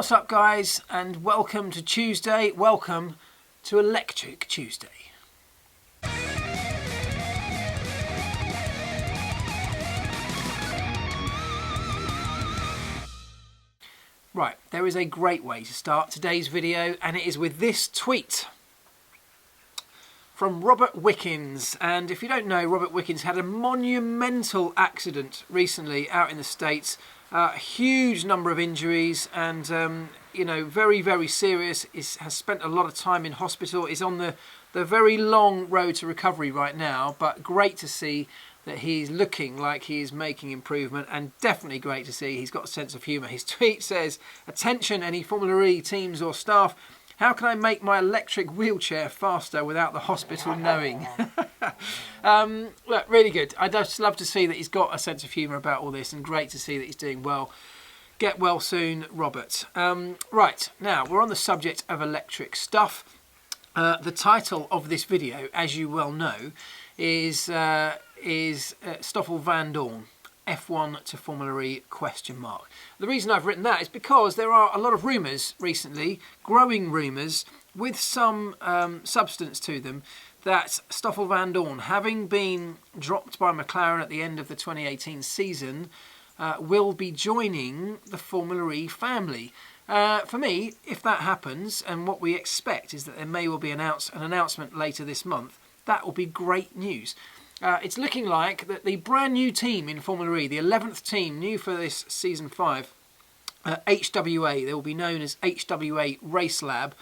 What's up, guys, and welcome to Tuesday. Welcome to Electric Tuesday. Right, there is a great way to start today's video, and it is with this tweet from Robert Wickens. And if you don't know, Robert Wickens had a monumental accident recently out in the States. A huge number of injuries and, you know, very, very serious. Has spent a lot of time in hospital. Is on the very long road to recovery right now, but great to see that he's looking like he's making improvement, and definitely great to see he's got a sense of humour. His tweet says, "Attention any Formula E teams or staff, how can I make my electric wheelchair faster without the hospital knowing?" Look, really good. I just love to see that he's got a sense of humour about all this, and great to see that he's doing well. Get well soon, Robert. Right, now we're on the subject of electric stuff. The title of this video, as you well know, is Stoffel Vandoorne, F1 to Formula E ? The reason I've written that is because there are a lot of rumours recently, growing rumours with some substance to them, that Stoffel Vandoorne, having been dropped by McLaren at the end of the 2018 season, will be joining the Formula E family. For me, if that happens, and what we expect is that there may well be an announcement later this month, that will be great news. It's looking like that the brand new team in Formula E, the 11th team, new for this Season 5, HWA, they will be known as HWA Race Lab.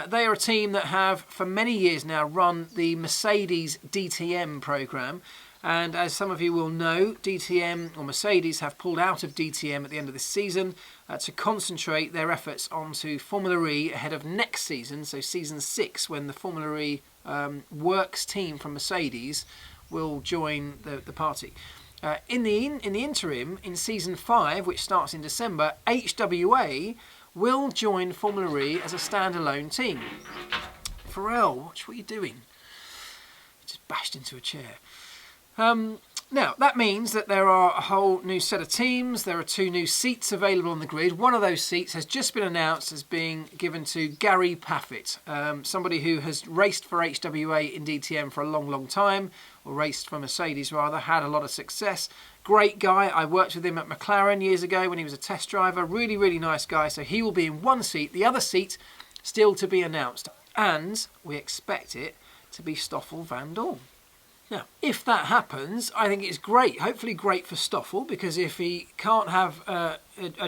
They are a team that have, for many years now, run the Mercedes DTM programme. And as some of you will know, DTM, or Mercedes, have pulled out of DTM at the end of this season to concentrate their efforts onto Formula E ahead of next season, so Season 6, when the Formula E works team from Mercedes will join the party. In the interim, in Season 5, which starts in December, HWA will join Formula E as a standalone team. Pharrell, watch what you're doing. He just bashed into a chair. Now, that means that there are a whole new set of teams. There are 2 new seats available on the grid. One of those seats has just been announced as being given to Gary Paffett, somebody who has raced for HWA in DTM for a long, long time, or raced for Mercedes rather, had a lot of success. Great guy. I worked with him at McLaren years ago when he was a test driver. Really, really nice guy. So he will be in one seat. The other seat still to be announced. And we expect it to be Stoffel Vandoorne. Now, if that happens, I think it's great. Hopefully great for Stoffel, because if he can't have a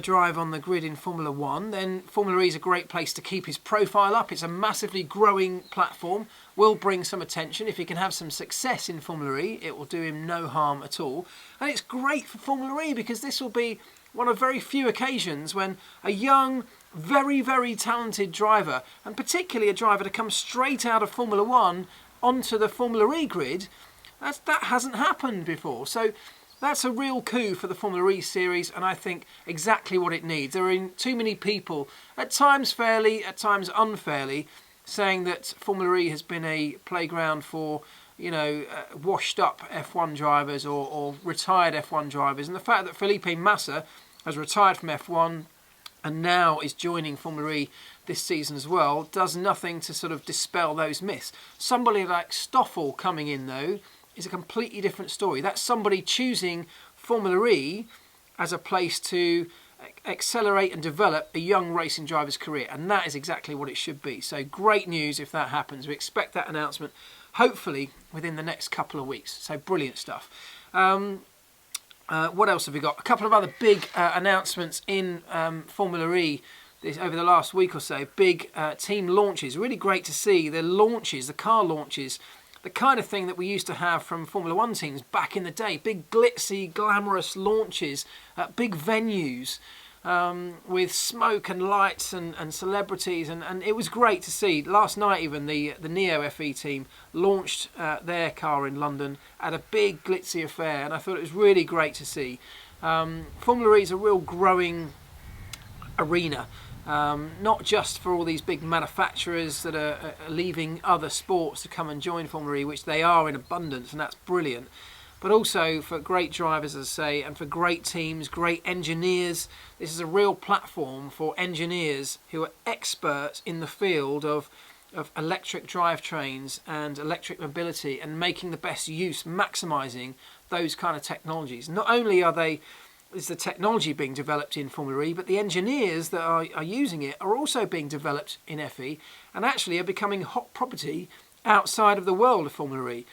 drive on the grid in Formula 1, then Formula E is a great place to keep his profile up. It's a massively growing platform, will bring some attention. If he can have some success in Formula E, it will do him no harm at all. And it's great for Formula E, because this will be one of very few occasions when a young, very, very talented driver, and particularly a driver to come straight out of Formula 1 onto the Formula E grid, that hasn't happened before. So that's a real coup for the Formula E series, and I think exactly what it needs. There are too many people, at times fairly, at times unfairly, saying that Formula E has been a playground for, you know, washed up F1 drivers or retired F1 drivers. And the fact that Felipe Massa has retired from F1 and now is joining Formula E this season as well does nothing to sort of dispel those myths. Somebody like Stoffel coming in, though, is a completely different story. That's somebody choosing Formula E as a place to accelerate and develop a young racing driver's career, and that is exactly what it should be. So great news if that happens. We expect that announcement hopefully within the next couple of weeks. So brilliant stuff. What else have we got? A couple of other big announcements in Formula E over the last week or so. Big team launches. Really great to see the launches, the car launches, the kind of thing that we used to have from Formula 1 teams back in the day. Big glitzy, glamorous launches at big venues with smoke and lights and celebrities. And it was great to see. Last night even, the Neo FE team launched their car in London at a big glitzy affair. And I thought it was really great to see. Formula E is a real growing arena. Not just for all these big manufacturers that are leaving other sports to come and join Formula E, which they are in abundance, and that's brilliant. but also for great drivers, as I say, and for great teams, great engineers. This is a real platform for engineers who are experts in the field of electric drivetrains and electric mobility, and making the best use, maximising those kind of technologies. Not only is the technology being developed in Formula E, but the engineers that are using it are also being developed in FE, and actually are becoming hot property outside of the world of Formula E,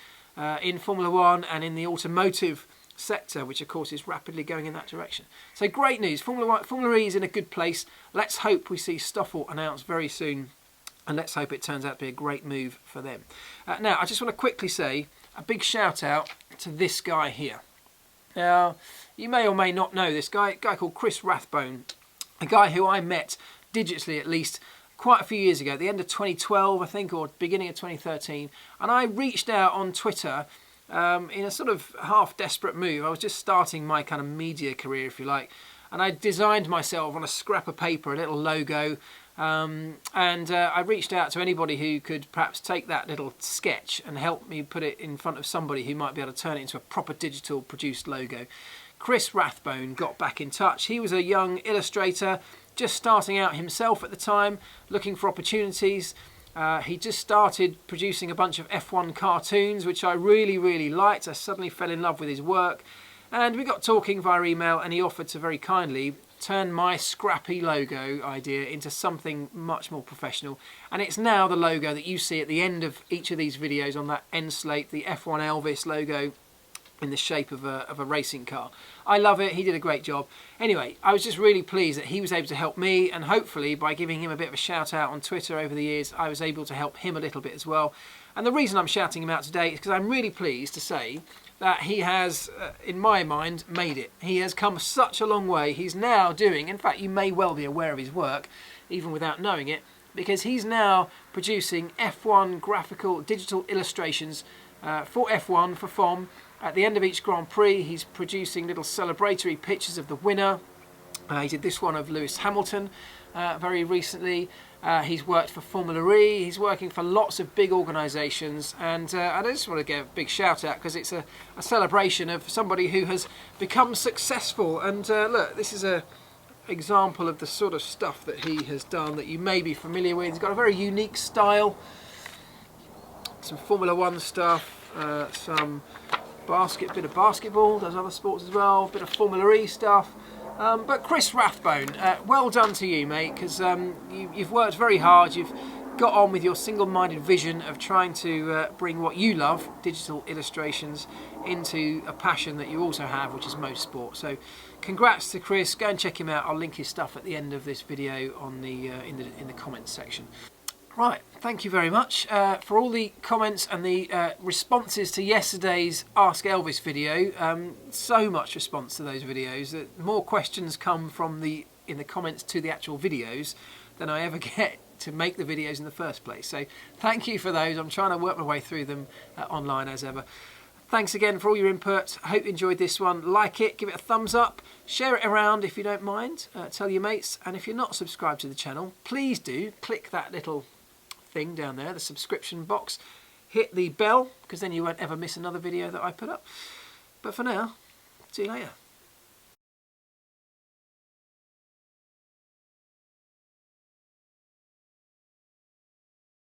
in Formula 1 and in the automotive sector, which of course is rapidly going in that direction. So great news. Formula E is in a good place. Let's hope we see Stoffel announced very soon, and let's hope it turns out to be a great move for them. Now, I just want to quickly say a big shout out to this guy here. Now, you may or may not know this guy, a guy called Chris Rathbone, a guy who I met digitally at least quite a few years ago, at the end of 2012, I think, or beginning of 2013, and I reached out on Twitter in a sort of half-desperate move. I was just starting my kind of media career, if you like, and I designed myself on a scrap of paper, a little logo, and I reached out to anybody who could perhaps take that little sketch and help me put it in front of somebody who might be able to turn it into a proper digital produced logo. Chris Rathbone got back in touch. He was a young illustrator, just starting out himself at the time, looking for opportunities. He just started producing a bunch of F1 cartoons, which I really, really liked. I suddenly fell in love with his work, and we got talking via email, and he offered to very kindly turn my scrappy logo idea into something much more professional, and it's now the logo that you see at the end of each of these videos on that end slate, the F1 Elvis logo in the shape of a racing car. I love it. He did a great job. Anyway, I was just really pleased that he was able to help me, and hopefully by giving him a bit of a shout out on Twitter over the years, I was able to help him a little bit as well. And the reason I'm shouting him out today is because I'm really pleased to say that he has, in my mind, made it. He has come such a long way. He's now doing, in fact, you may well be aware of his work, even without knowing it, because he's now producing F1 graphical digital illustrations for F1, for FOM. At the end of each Grand Prix, he's producing little celebratory pictures of the winner. He did this one of Lewis Hamilton very recently. He's worked for Formula E. He's working for lots of big organisations, and I just want to give a big shout out because it's a celebration of somebody who has become successful. And look, this is a example of the sort of stuff that he has done that you may be familiar with. He's got a very unique style, some Formula 1 stuff, some bit of basketball, does other sports as well, a bit of Formula E stuff. But Chris Rathbone, well done to you, mate, because you've worked very hard. You've got on with your single-minded vision of trying to bring what you love, digital illustrations, into a passion that you also have, which is motorsport. So congrats to Chris. Go and check him out. I'll link his stuff at the end of this video on the in the comments section. Right, thank you very much for all the comments and the responses to yesterday's Ask Elvis video. So much response to those videos. More questions come from in the comments to the actual videos than I ever get to make the videos in the first place. So thank you for those. I'm trying to work my way through them online as ever. Thanks again for all your input. I hope you enjoyed this one. Like it, give it a thumbs up, share it around if you don't mind, tell your mates, and if you're not subscribed to the channel, please do click that little thing down there, the subscription box, hit the bell, because then you won't ever miss another video that I put up. But for now, see you later.